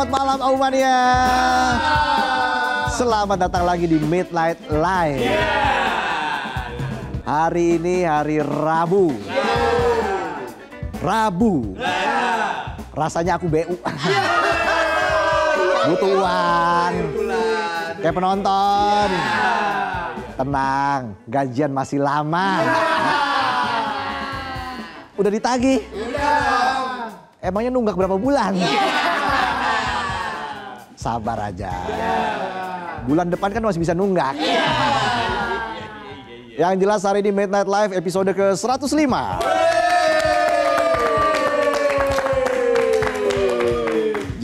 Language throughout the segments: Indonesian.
Selamat malam Aumania. Selamat datang lagi di Midnight Live. Hari ini hari Rabu. Rabu. Rasanya aku BU. Butuh uang. Kayak penonton. Tenang, gajian masih lama. Udah ditagih? Emangnya nunggak berapa bulan? Sabar aja. Bulan depan kan masih bisa nunggak. Yang jelas hari ini Midnight Live episode ke-105.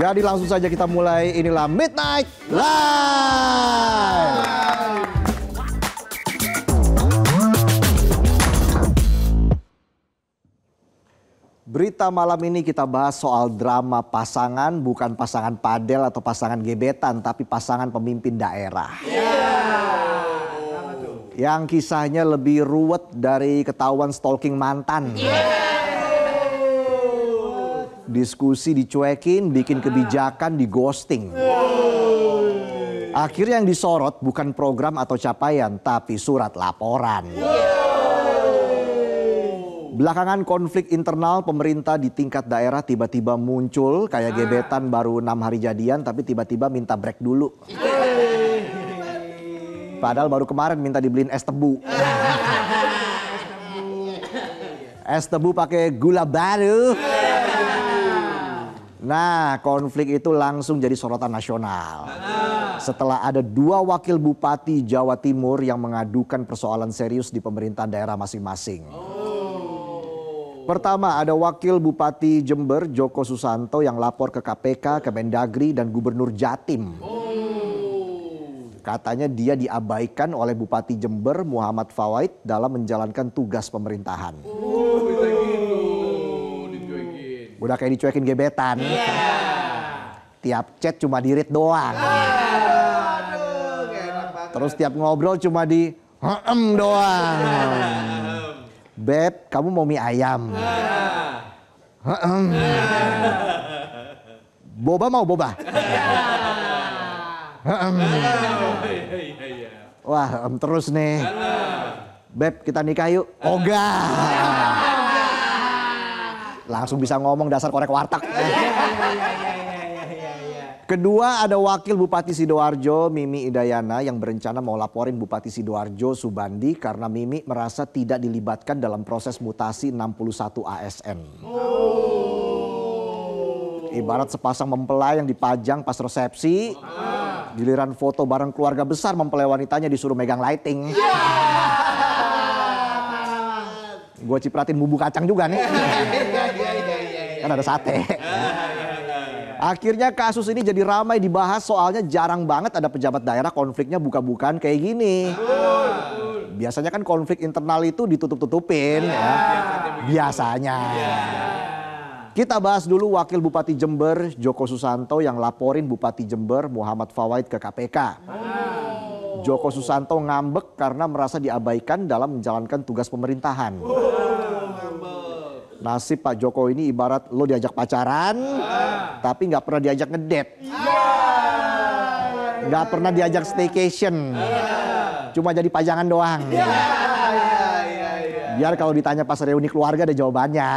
Jadi langsung saja kita mulai, inilah Midnight Live. Berita malam ini kita bahas soal drama pasangan, bukan pasangan padel atau pasangan gebetan, tapi pasangan pemimpin daerah. Yang kisahnya lebih ruwet dari ketahuan stalking mantan. Diskusi dicuekin, bikin kebijakan di ghosting. Akhirnya yang disorot bukan program atau capaian, tapi surat laporan. Belakangan konflik internal pemerintah di tingkat daerah tiba-tiba muncul. Kayak gebetan baru 6 hari jadian tapi tiba-tiba minta break dulu. Padahal baru kemarin minta dibeliin es tebu. Es tebu pakai gula baru. Nah, konflik itu langsung jadi sorotan nasional. Setelah ada 2 wakil bupati Jawa Timur yang mengadukan persoalan serius di pemerintahan daerah masing-masing. Pertama, ada wakil bupati Jember Joko Susanto yang lapor ke KPK, Kemendagri, dan Gubernur Jatim. Katanya dia diabaikan oleh Bupati Jember Muhammad Fawait dalam menjalankan tugas pemerintahan. Udah kayak dicuekin gebetan. Tiap chat cuma di-read doang. Terus tiap ngobrol cuma di doang. Beb, kamu mau mie ayam? Boba mau boba? Wah, terus nih. Beb, kita nikah yuk. Ogah. Langsung bisa ngomong dasar korek warteg. Kedua, ada wakil Bupati Sidoarjo Mimi Idayana yang berencana mau laporin Bupati Sidoarjo Subandi karena Mimi merasa tidak dilibatkan dalam proses mutasi 61 ASN. Ibarat sepasang mempelai yang dipajang pas resepsi, giliran foto bareng keluarga besar mempelai wanitanya disuruh megang lighting. Gue cipratin bumbu kacang juga nih. Kan ada sate. Akhirnya kasus ini jadi ramai dibahas soalnya jarang banget ada pejabat daerah konfliknya buka-bukaan kayak gini. Biasanya kan konflik internal itu ditutup-tutupin ya. Biasanya. Kita bahas dulu wakil Bupati Jember Joko Susanto yang laporin Bupati Jember Muhammad Fawait ke KPK. Joko Susanto ngambek karena merasa diabaikan dalam menjalankan tugas pemerintahan. Nasib Pak Joko ini ibarat lo diajak pacaran, tapi nggak pernah diajak ngedate, nggak pernah diajak staycation, cuma jadi pajangan doang. Biar kalau ditanya pas reuni keluarga ada jawabannya.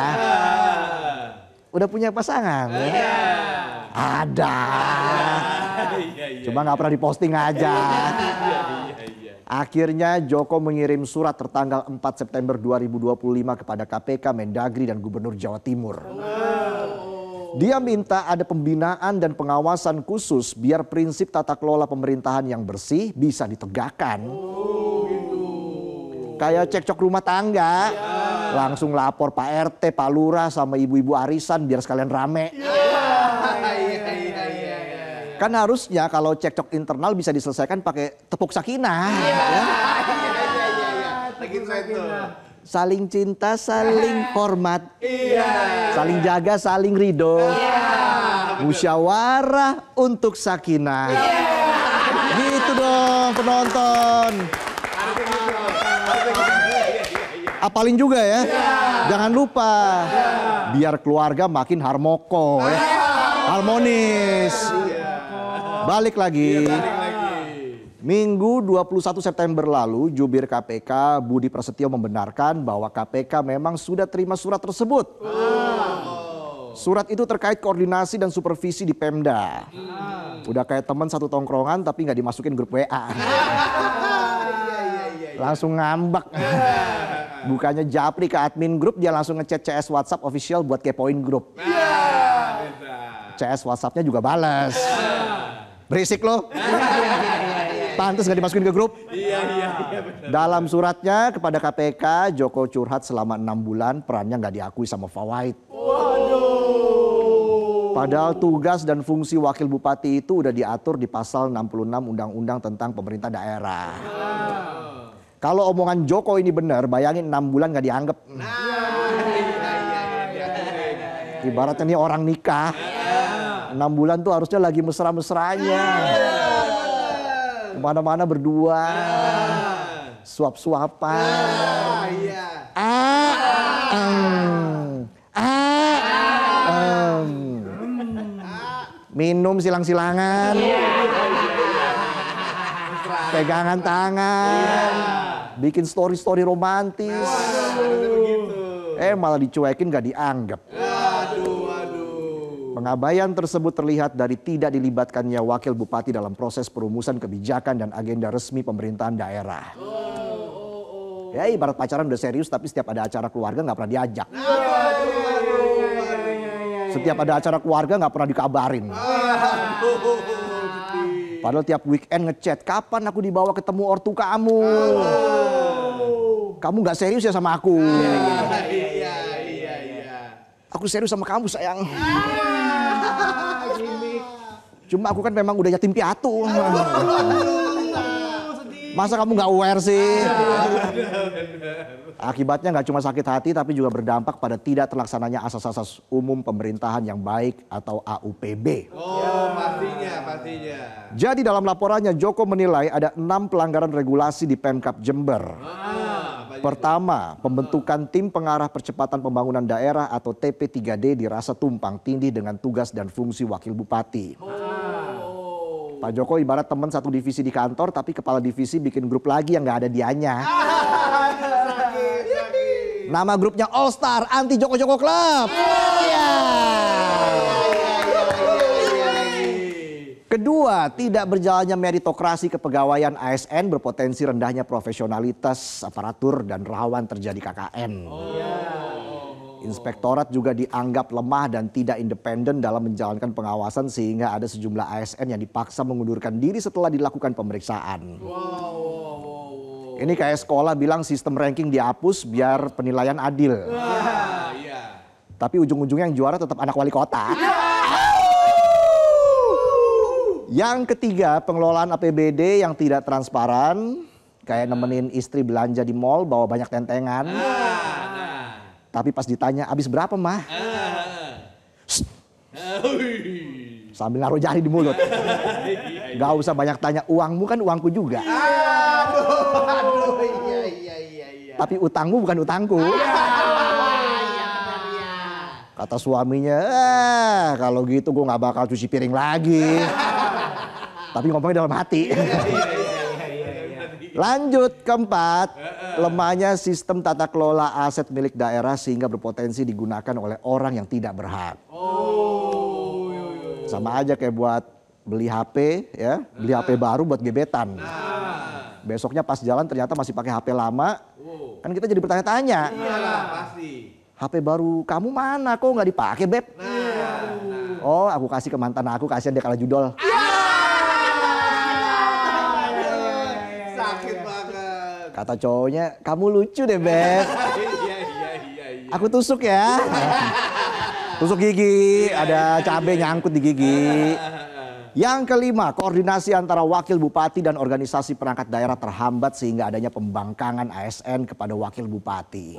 Udah punya pasangan? Ada, cuma nggak pernah diposting aja. Akhirnya Joko mengirim surat tertanggal 4 September 2025 kepada KPK, Mendagri, dan Gubernur Jawa Timur. Dia minta ada pembinaan dan pengawasan khusus biar prinsip tata kelola pemerintahan yang bersih bisa ditegakkan. Kayak cekcok rumah tangga, langsung lapor Pak RT, Pak Lurah sama ibu-ibu arisan biar sekalian rame. Kan harusnya kalau cekcok internal bisa diselesaikan pakai tepuk sakinah. Saling cinta, saling hormat. Saling jaga, saling ridho. Musyawarah untuk sakinah. Gitu dong penonton. Apalin juga ya. Jangan lupa. Biar keluarga makin harmoko ya. harmonis. Balik lagi. Minggu 21 September lalu, jubir KPK Budi Prasetyo membenarkan bahwa KPK memang sudah terima surat tersebut. Surat itu terkait koordinasi dan supervisi di Pemda. Udah kayak teman satu tongkrongan tapi nggak dimasukin grup WA. Langsung ngambek. Bukannya japri ke admin grup, dia langsung ngechat CS WhatsApp official buat kepoin grup. CS WhatsAppnya juga balas. Berisik lo. Pantes gak dimasukin ke grup. Dalam suratnya kepada KPK, Joko curhat selama 6 bulan perannya gak diakui sama Fawait. Padahal tugas dan fungsi wakil bupati itu udah diatur di pasal 66 Undang-Undang tentang pemerintah daerah. Kalau omongan Joko ini benar, bayangin 6 bulan gak dianggap. Ibaratnya nih orang nikah, 6 bulan tuh harusnya lagi mesra-mesranya. Kemana-mana berdua, suap-suapan, minum silang-silangan, pegangan tangan, bikin story-story romantis, malah dicuekin gak dianggap. Pengabaian tersebut terlihat dari tidak dilibatkannya wakil bupati dalam proses perumusan kebijakan dan agenda resmi pemerintahan daerah. Ya ibarat pacaran udah serius tapi setiap ada acara keluarga nggak pernah diajak. Setiap ada acara keluarga nggak pernah dikabarin. Padahal tiap weekend ngechat, kapan aku dibawa ketemu ortu kamu? Kamu nggak serius ya sama aku? Aku serius sama kamu sayang. Cuma aku kan memang udah yatim piatu. Masa kamu gak aware sih? Akibatnya gak cuma sakit hati tapi juga berdampak pada tidak terlaksananya asas-asas umum pemerintahan yang baik atau AUPB. Pastinya. Jadi dalam laporannya Joko menilai ada 6 pelanggaran regulasi di Pemkab Jember. Pertama, pembentukan tim pengarah percepatan pembangunan daerah atau TP3D dirasa tumpang tindih dengan tugas dan fungsi wakil bupati. Pak Joko ibarat teman satu divisi di kantor tapi kepala divisi bikin grup lagi yang gak ada dianya. Nama grupnya All Star Anti Joko Joko Club. Kedua, tidak berjalannya meritokrasi kepegawaian ASN berpotensi rendahnya profesionalitas aparatur dan rawan terjadi KKN. Inspektorat juga dianggap lemah dan tidak independen dalam menjalankan pengawasan sehingga ada sejumlah ASN yang dipaksa mengundurkan diri setelah dilakukan pemeriksaan. Ini kayak sekolah bilang sistem ranking dihapus biar penilaian adil. Tapi ujung-ujungnya yang juara tetap anak wali kota. Yang ketiga, pengelolaan APBD yang tidak transparan. Kayak nemenin istri belanja di mall bawa banyak tentengan. Tapi pas ditanya, abis berapa mah? Sambil naruh jari di mulut. Gak usah banyak tanya, uangmu kan uangku juga. Tapi utangmu bukan utangku. Kata suaminya, kalau gitu gue gak bakal cuci piring lagi. Tapi ngomongnya dalam hati. Lanjut, keempat, lemahnya sistem tata kelola aset milik daerah sehingga berpotensi digunakan oleh orang yang tidak berhak. Sama aja kayak buat beli HP ya, beli HP baru buat gebetan. Besoknya pas jalan ternyata masih pakai HP lama, kan kita jadi bertanya-tanya. HP baru kamu mana, kok nggak dipakai beb? Oh aku kasih ke mantan aku, kasihan dia kalah judol. Kata cowoknya, kamu lucu deh beb. Aku tusuk ya. Tusuk gigi, ada cabai nyangkut di gigi. Yang kelima, koordinasi antara wakil bupati dan organisasi perangkat daerah terhambat sehingga adanya pembangkangan ASN kepada wakil bupati.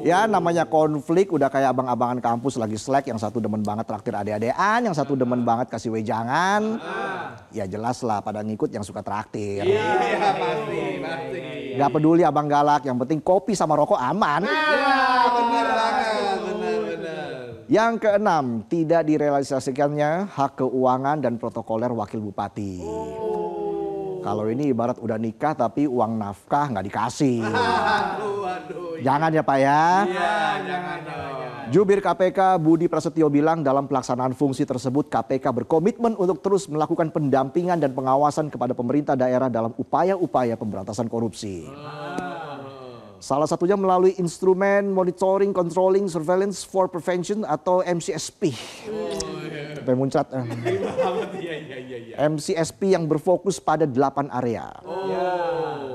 Ya namanya konflik udah kayak abang-abangan kampus lagi slack, yang satu demen banget traktir ade-adean, yang satu demen banget kasih wejangan. Ya jelas lah pada ngikut yang suka traktir. Iya pasti. Gak peduli abang galak, yang penting kopi sama rokok aman. Benar banget, benar. Yang keenam, tidak direalisasikannya hak keuangan dan protokoler wakil bupati. Kalau ini ibarat udah nikah tapi uang nafkah nggak dikasih. Jangan ya Pak ya. Iya, jangan dong. Jubir KPK Budi Prasetyo bilang dalam pelaksanaan fungsi tersebut KPK berkomitmen untuk terus melakukan pendampingan dan pengawasan kepada pemerintah daerah dalam upaya-upaya pemberantasan korupsi. Salah satunya melalui instrumen Monitoring, Controlling, Surveillance for Prevention atau MCSP. Sampai muncrat. MCSP yang berfokus pada 8 area.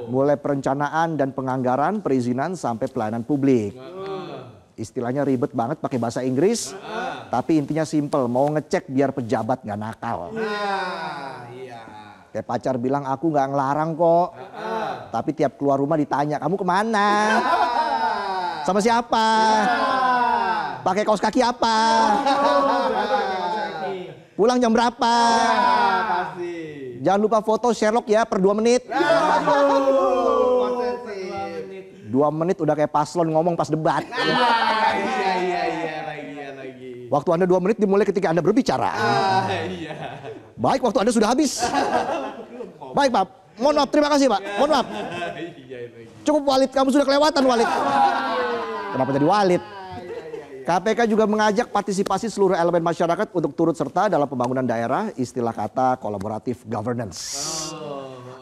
Mulai perencanaan dan penganggaran, perizinan sampai pelayanan publik. Istilahnya ribet banget pakai bahasa Inggris, tapi intinya simple, mau ngecek biar pejabat nggak nakal. Kayak pacar bilang aku nggak ngelarang kok, tapi tiap keluar rumah ditanya kamu kemana, sama siapa, pakai kaos kaki apa, pulang jam berapa. Pasti. Jangan lupa foto Sherlock ya per 2 menit. 2 menit udah kayak paslon ngomong pas debat. Iya lagi. Waktu Anda 2 menit dimulai ketika Anda berbicara. Iya. Baik, waktu Anda sudah habis. Baik Pak, mohon maaf, terima kasih Pak, mohon maaf. Cukup Walid, kamu sudah kelewatan Walid. Kenapa jadi Walid? KPK juga mengajak partisipasi seluruh elemen masyarakat untuk turut serta dalam pembangunan daerah, istilah kata collaborative governance.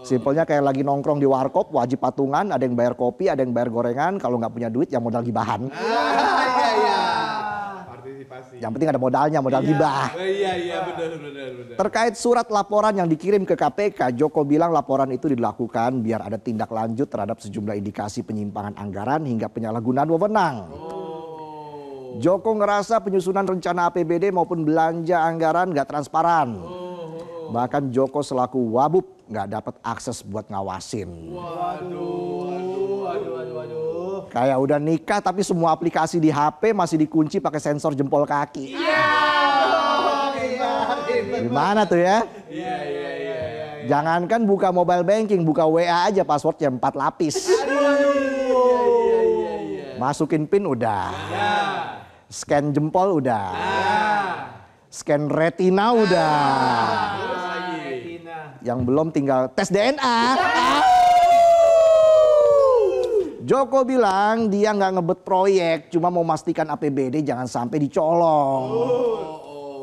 Simpelnya kayak lagi nongkrong di warkop, wajib patungan, ada yang bayar kopi, ada yang bayar gorengan, kalau nggak punya duit yang modal gibahan. Iya. Partisipasi. Yang penting ada modalnya, modal gibah. Iya, benar. Terkait surat laporan yang dikirim ke KPK, Joko bilang laporan itu dilakukan biar ada tindak lanjut terhadap sejumlah indikasi penyimpangan anggaran hingga penyalahgunaan wewenang. Joko ngerasa penyusunan rencana APBD maupun belanja anggaran nggak transparan. Bahkan Joko selaku Wabub nggak dapat akses buat ngawasin. Waduh. Kayak udah nikah tapi semua aplikasi di HP masih dikunci pakai sensor jempol kaki. Gimana tuh ya? Iya. Jangankan buka mobile banking, buka WA aja passwordnya 4 lapis. Masukin PIN udah. Scan jempol udah. Scan retina udah. Yang belum tinggal tes DNA. Joko bilang dia nggak ngebet proyek, cuma mau memastikan APBD jangan sampai dicolong.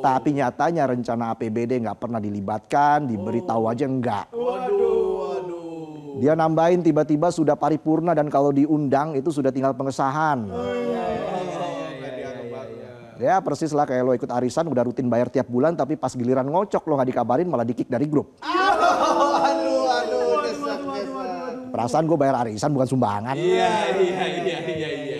Tapi nyatanya rencana APBD nggak pernah dilibatkan, diberitahu aja enggak. Dia nambahin tiba-tiba sudah paripurna dan kalau diundang itu sudah tinggal pengesahan. Ya persis lah kayak lo ikut arisan udah rutin bayar tiap bulan tapi pas giliran ngocok lo nggak dikabarin malah di-kick dari grup. Perasaan gue bayar arisan bukan sumbangan. Iya.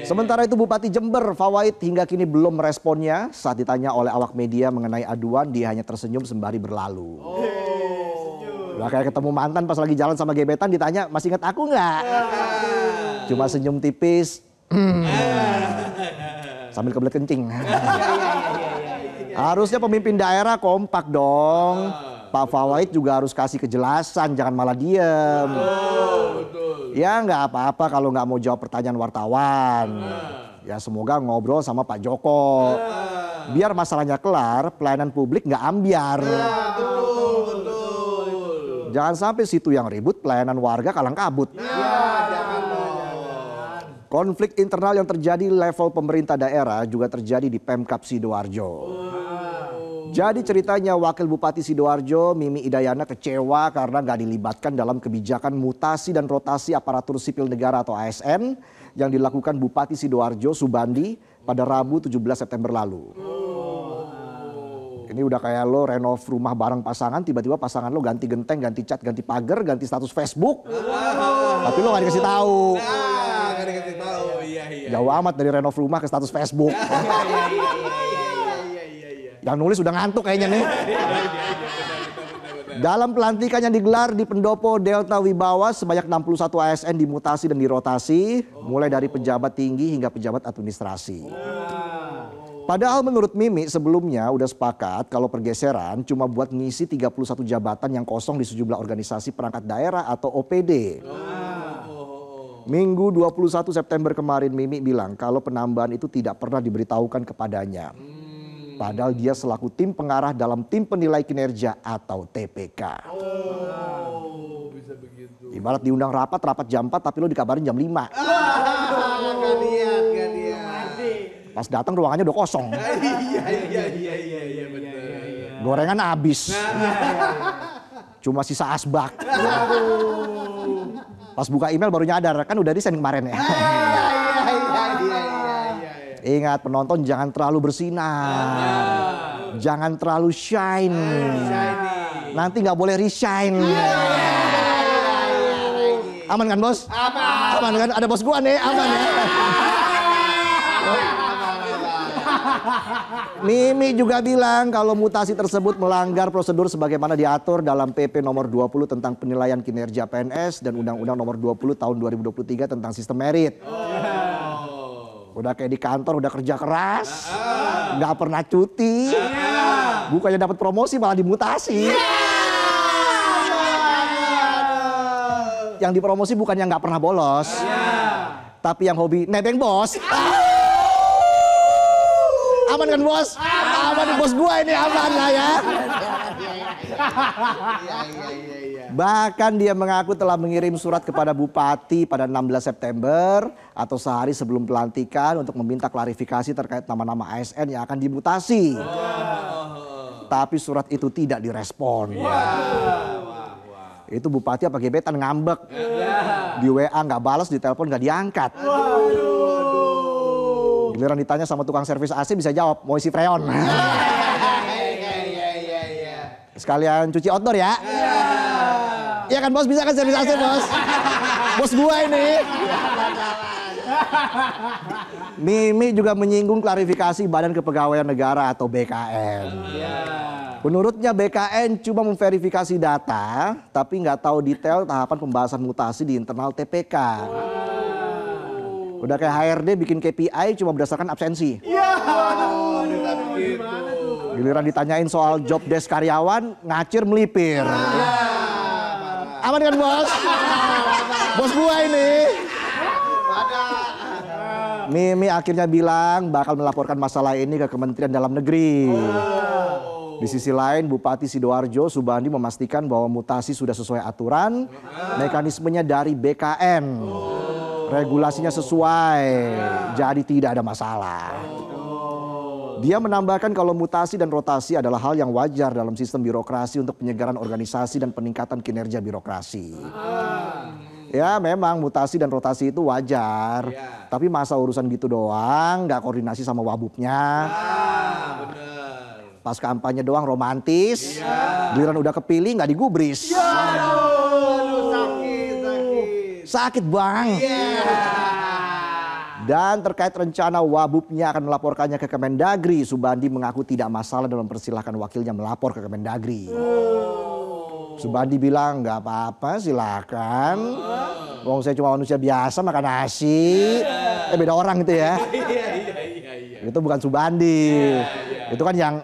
Sementara itu Bupati Jember Fawait hingga kini belum meresponnya. Saat ditanya oleh awak media mengenai aduan dia hanya tersenyum sembari berlalu. Udah kayak ketemu mantan pas lagi jalan sama gebetan ditanya masih ingat aku nggak? Cuma senyum tipis. Sambil kebelet kencing. Harusnya pemimpin daerah kompak dong. Pak Fawait juga harus kasih kejelasan, jangan malah diem. Ya nggak apa-apa kalau nggak mau jawab pertanyaan wartawan. Ya semoga ngobrol sama Pak Joko. Biar masalahnya kelar, pelayanan publik nggak ambiar. Jangan sampai situ yang ribut, pelayanan warga kalang kabut. Konflik internal yang terjadi level pemerintah daerah juga terjadi di Pemkab Sidoarjo. Jadi ceritanya Wakil Bupati Sidoarjo Mimi Idayana kecewa karena nggak dilibatkan dalam kebijakan mutasi dan rotasi aparatur sipil negara atau ASN yang dilakukan Bupati Sidoarjo Subandi pada Rabu 17 September lalu. Ini udah kayak lo renov rumah bareng pasangan, tiba-tiba pasangan lo ganti genteng, ganti cat, ganti pagar, ganti status Facebook. Tapi lo nggak dikasih tahu. Jauh amat dari renov rumah ke status Facebook. Yang nulis udah ngantuk kayaknya nih. Dalam pelantikan yang digelar di Pendopo Delta Wibawa sebanyak 61 ASN dimutasi dan dirotasi. Mulai dari pejabat tinggi hingga pejabat administrasi. Padahal menurut Mimi sebelumnya udah sepakat kalau pergeseran cuma buat ngisi 31 jabatan yang kosong di sejumlah organisasi perangkat daerah atau OPD. Minggu 21 September kemarin Mimi bilang kalau penambahan itu tidak pernah diberitahukan kepadanya. Padahal dia selaku tim pengarah dalam tim penilai kinerja atau TPK. Oh, bisa begitu. Ibarat diundang rapat jam 4 tapi lo dikabarin jam 5. Gak lihat. Pas datang ruangannya udah kosong. Iya, betul. Gorengan habis. Cuma sisa asbak. Pas buka email baru nyadar, kan udah resign kemarin ya. Iya. Ingat penonton jangan terlalu bersinar. Jangan terlalu shine. Nanti nggak boleh resign. Aman kan bos? Aman kan? Ada bos gua nih, aman ya. Mimi juga bilang kalau mutasi tersebut melanggar prosedur sebagaimana diatur dalam PP nomor 20 tentang penilaian kinerja PNS dan Undang-Undang nomor 20 tahun 2023 tentang sistem merit. Udah kayak di kantor, udah kerja keras, nggak pernah cuti, bukannya dapat promosi malah dimutasi. Yang dipromosi bukan yang nggak pernah bolos, tapi yang hobi nebeng bos. Aman kan bos? Aman bos gua ini, aman lah ya. Bahkan dia mengaku telah mengirim surat kepada Bupati pada 16 September atau sehari sebelum pelantikan untuk meminta klarifikasi terkait nama-nama ASN yang akan dimutasi. Tapi surat itu tidak direspon. Itu Bupati apa gebetan ngambek. Di WA nggak balas, di telepon nggak diangkat. Giliran ditanya sama tukang servis AC bisa jawab, mau isi freon. Sekalian cuci outdoor ya. Iya kan bos, bisa kan servis AC bos? Bos gua ini. Mimi juga menyinggung klarifikasi Badan Kepegawaian Negara atau BKN. Menurutnya BKN cuma memverifikasi data, tapi nggak tahu detail tahapan pembahasan mutasi di internal TPK. Udah kayak HRD bikin KPI cuma berdasarkan absensi. Giliran ditanyain soal job desk karyawan, ngacir melipir. Aman kan bos? Bos gua ini. Mimi akhirnya bilang bakal melaporkan masalah ini ke Kementerian Dalam Negeri. Di sisi lain Bupati Sidoarjo Subandi memastikan bahwa mutasi sudah sesuai aturan, mekanismenya dari BKN. Regulasinya sesuai, jadi tidak ada masalah. Dia menambahkan kalau mutasi dan rotasi adalah hal yang wajar dalam sistem birokrasi untuk penyegaran organisasi dan peningkatan kinerja birokrasi. Ya memang mutasi dan rotasi itu wajar, tapi masa urusan gitu doang, nggak koordinasi sama wabubnya. Pas kampanye doang romantis, giliran udah kepilih nggak digubris. Sakit bang. Dan terkait rencana wabubnya akan melaporkannya ke Kemendagri, Subandi mengaku tidak masalah dalam mempersilahkan wakilnya melapor ke Kemendagri. Subandi bilang nggak apa-apa silakan. Wong saya cuma manusia biasa makan nasi. Beda orang gitu ya. Itu bukan Subandi. Itu kan yang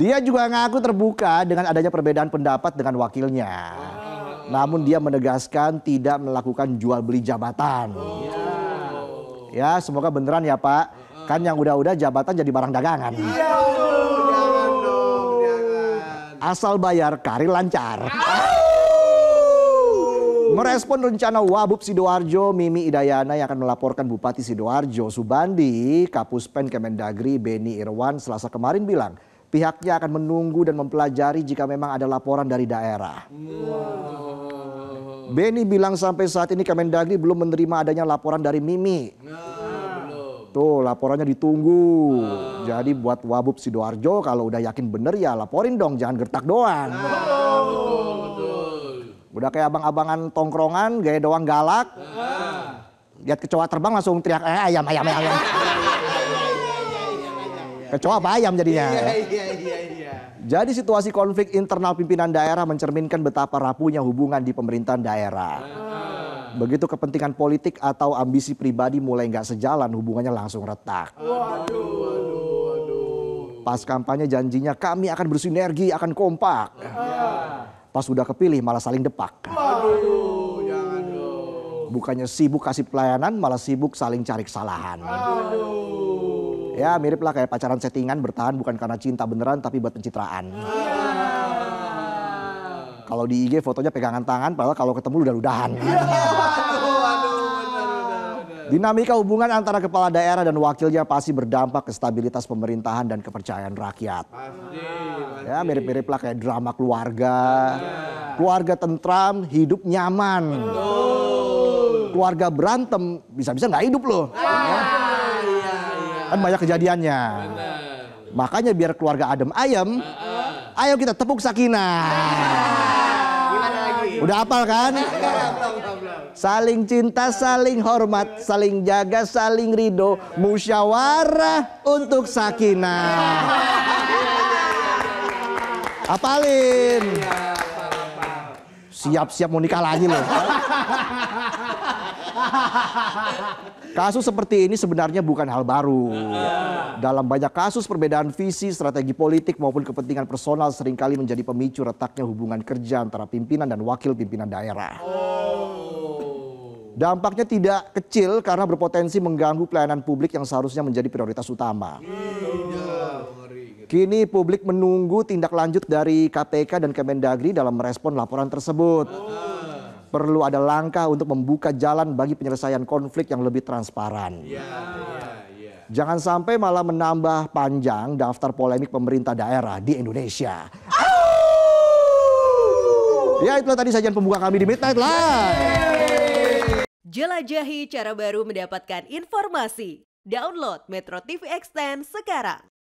dia juga ngaku terbuka dengan adanya perbedaan pendapat dengan wakilnya. Namun dia menegaskan tidak melakukan jual beli jabatan. Ya semoga beneran ya Pak. Kan yang udah-udah jabatan jadi barang dagangan. Jangan dong. Asal bayar karir lancar. Merespon rencana Wabub Sidoarjo, Mimi Idayana yang akan melaporkan Bupati Sidoarjo Subandi, Kapuspen Kemendagri Beni Irwan Selasa kemarin bilang pihaknya akan menunggu dan mempelajari jika memang ada laporan dari daerah. Beni bilang sampai saat ini Kemendagri belum menerima adanya laporan dari Mimi. Tuh laporannya ditunggu. Jadi buat Wabub Sidoarjo kalau udah yakin bener ya laporin dong, jangan gertak doang. Udah kayak abang-abangan tongkrongan, gaya doang galak. Lihat kecoa terbang langsung teriak ayam. Kecoa apa ayam jadinya. Jadi situasi konflik internal pimpinan daerah mencerminkan betapa rapuhnya hubungan di pemerintahan daerah. Begitu kepentingan politik atau ambisi pribadi mulai nggak sejalan, hubungannya langsung retak. Pas kampanye janjinya kami akan bersinergi, akan kompak. Pas sudah kepilih malah saling depak. Bukannya sibuk kasih pelayanan, malah sibuk saling cari kesalahan. Ya mirip lah kayak pacaran settingan, bertahan bukan karena cinta beneran tapi buat pencitraan. Kalau di IG fotonya pegangan tangan, padahal kalau ketemu udah-udahan. Dinamika hubungan antara kepala daerah dan wakilnya pasti berdampak ke stabilitas pemerintahan dan kepercayaan rakyat. Ya mirip-mirip lah kayak drama keluarga. Keluarga tentram, hidup nyaman. Keluarga berantem, bisa-bisa nggak hidup loh. Kan banyak kejadiannya. Makanya biar keluarga adem ayem, ayo kita tepuk sakinah. Udah hafal kan? Saling cinta, saling hormat, saling jaga, saling ridho, musyawarah untuk sakinah. Hafalin. Siap-siap mau nikah lagi loh. Kasus seperti ini sebenarnya bukan hal baru. Dalam banyak kasus perbedaan visi, strategi politik maupun kepentingan personal seringkali menjadi pemicu retaknya hubungan kerja antara pimpinan dan wakil pimpinan daerah. Dampaknya tidak kecil karena berpotensi mengganggu pelayanan publik yang seharusnya menjadi prioritas utama. Kini publik menunggu tindak lanjut dari KPK dan Kemendagri dalam merespon laporan tersebut. Perlu ada langkah untuk membuka jalan bagi penyelesaian konflik yang lebih transparan. Jangan sampai malah menambah panjang daftar polemik pemerintah daerah di Indonesia. Ya itulah tadi sajian pembuka kami di Midnight Live. Jelajahi cara baru mendapatkan informasi. Download Metro TV Extend sekarang.